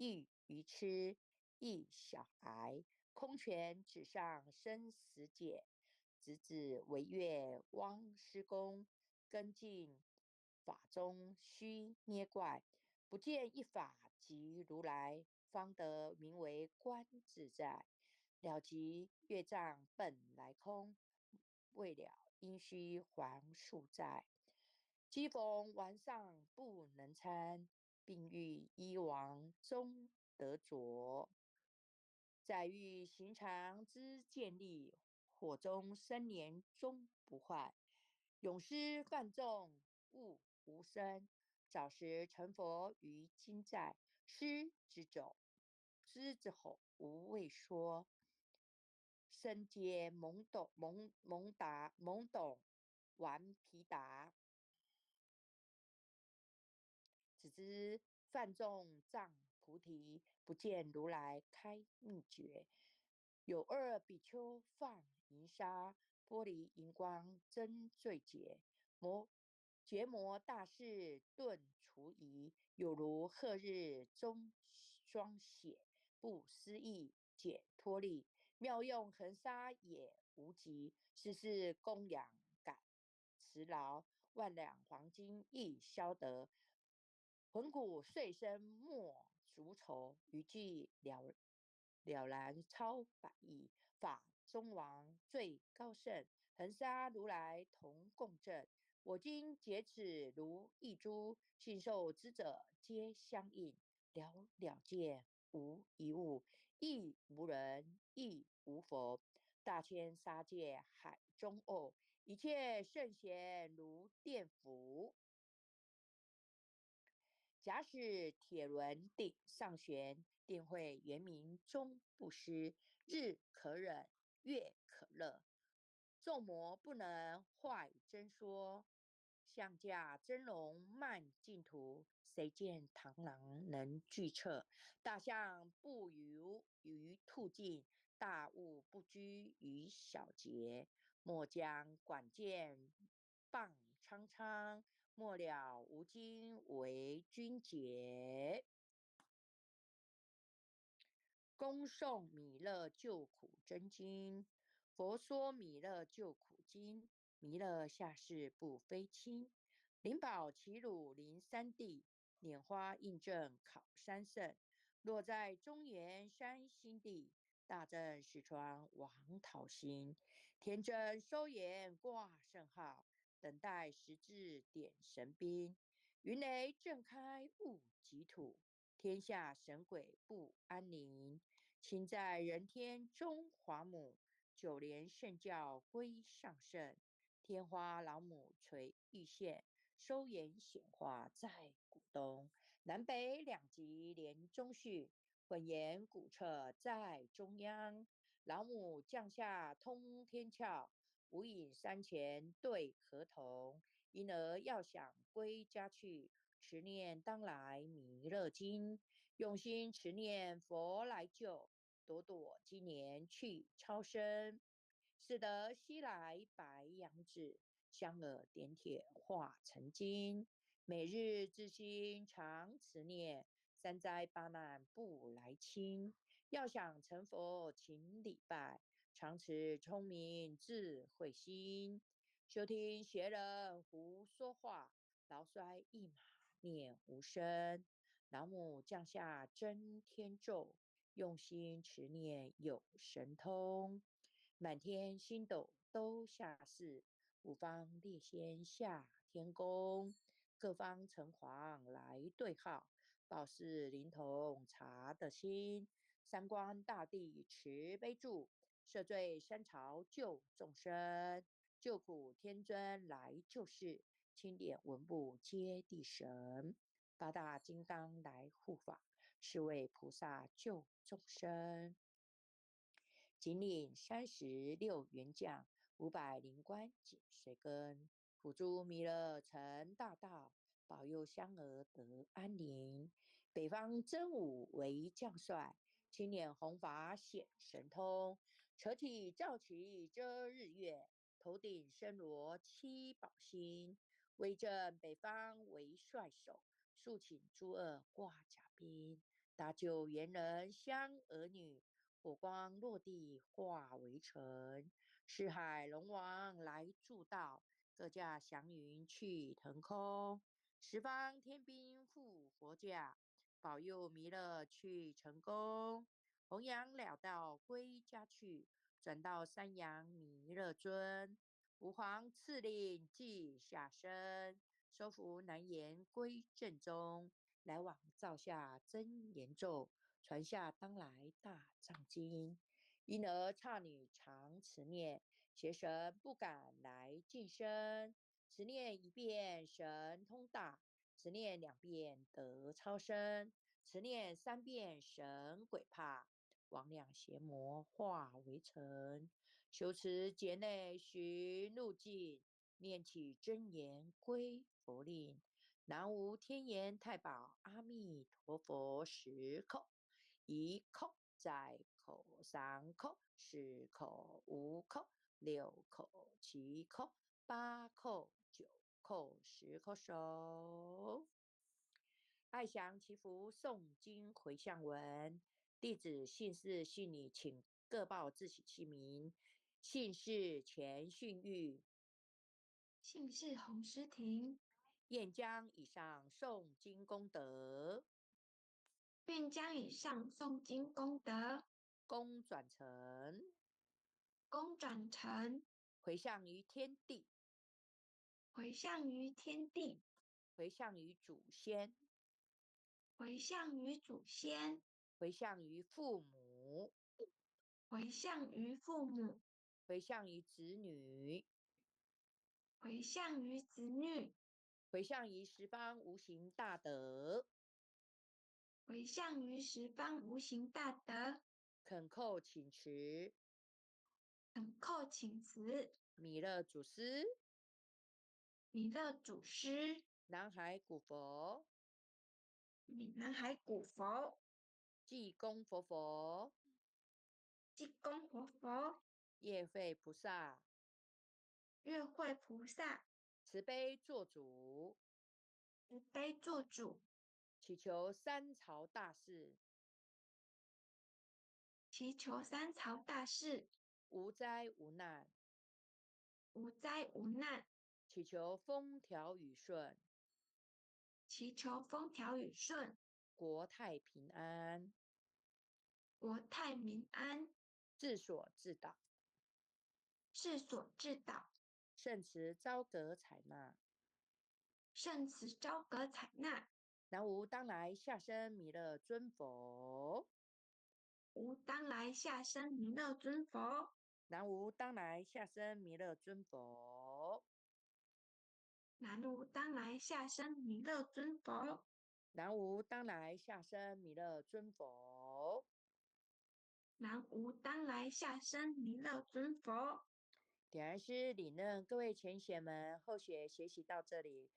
一愚痴，一小孩。空拳纸上生死解，子子惟愿汪师公。跟进法中须捏怪，不见一法即如来，方得名为观自在。了即月藏本来空，未了因须还数载。机逢晚上不能参，并欲医王终得着。在欲行常之见利，火中生年终不坏。勇师犯众悟无生，早时成佛于今在。师之走，师之后无畏说。身皆懵懂顽皮达，只知犯众障菩提，不见如来开秘诀。有二比丘放银沙，玻璃银光真最解。结魔大士顿除疑，有如赫日中霜雪，不思议解脱力。妙用恒沙也无极，世事供养感慈劳，万两黄金亦消得。魂骨碎身莫足愁，语句了然超百亿。法中王最高胜，恒沙如来同共振。我今解此如一珠，信受之者皆相应。了了见无一物，亦无人，亦无佛。大千沙界海中偶，一切圣贤如电斧。假使铁轮顶上悬，定会圆明终不失。日可忍，月可乐，众魔不能坏真说。象驾真龙漫净土，谁见螳螂能拒彻？大象不游于兔径，大物不居于小节。莫将管见棒苍苍，末了无今为君解。恭诵弥勒救苦真经。佛说弥勒救苦经，弥勒下世不非轻。灵宝齐鲁临三地，拈花印证考三圣。落在中原山心地，大正始传王讨心。天真收言挂圣号，等待时至点神兵。云雷震开雾极土，天下神鬼不安宁。亲在人天中华母，九莲圣教归上圣。天花老母垂玉线，收言显化在古东。南北两极连中续，混言古彻在中央。老母降下通天窍，无影山前对河童。因而要想归家去，持念当来弥勒经。用心持念佛来救，朵朵今年去超生。使得西来白羊子，香耳点铁化成金。每日之心常持念，三灾八难不来侵。要想成佛勤礼拜，常持聪明智慧心。休听邪人胡说话，劳衰一马念无声。老母降下真天咒，用心持念有神通。满天星斗都下世，五方列仙下天宫。各方城隍来对号，报事灵童查得清。三官大帝慈悲助，赦罪三朝救众生。救苦天尊来救世，钦点文部接地神。八大金刚来护法，是为菩萨救众生。仅领36员将，500灵官紧随跟。辅助弥勒成大道，保佑香儿得安宁。北方真武为将帅，青脸红发显神通。扯体照旗遮日月，头顶身罗七宝星。威震北方为帅首，肃请诸恶挂甲兵。搭救猿人香儿女，火光落地化为尘。四海龙王来助道，各驾祥云去腾空。十方天兵护佛驾，保佑弥勒去成功。弘扬了道归家去，转到山阳弥勒尊。吾皇赐令即下生，收服难言归正中。来往造下真言咒，传下当来大藏经。因而刹女常持念，邪神不敢来近身。持念一遍神通大，持念2遍得超生，持念3遍神鬼怕。魍魉邪魔化为尘，修持劫内寻路径，念起真言归佛令。南无天眼太保阿弥陀佛10口，1口在口3口4口5口6口7口8口9口10口手。爱祥祈福诵经回向文，弟子姓氏姓李，请各报自己姓名。姓氏钱训玉，姓氏洪诗婷，愿将以上诵经功德，愿将以上诵经功德功转成，功转成，回向于天地，回向于天地，回向于祖先，回向于祖先，回向于父母，回向于父母，回向于子女，回向于子女，回向于十方无形大德，回向于十方无形大德。恳叩请辞，恳叩请辞，弥勒祖师，弥勒祖师，南海古佛，南海古佛，济公佛佛，济公活佛，业费菩萨，月慧菩萨，慈悲做主，慈悲做主，祈求三朝大事，祈求三朝大事，无灾无难，无灾无难，祈求风调雨顺，祈求风调雨顺，国泰平安，国泰民安，治所自导，世所至导，圣慈昭阁采纳。圣慈昭阁采纳。南无当来下生弥勒尊佛，吾当来下生弥勒尊佛，南无当来下生弥勒尊佛，南无当来下生弥勒尊佛，南无当来下生弥勒尊佛。南无当来下生弥勒尊佛。点燃师领任各位前贤们，后学学习到这里，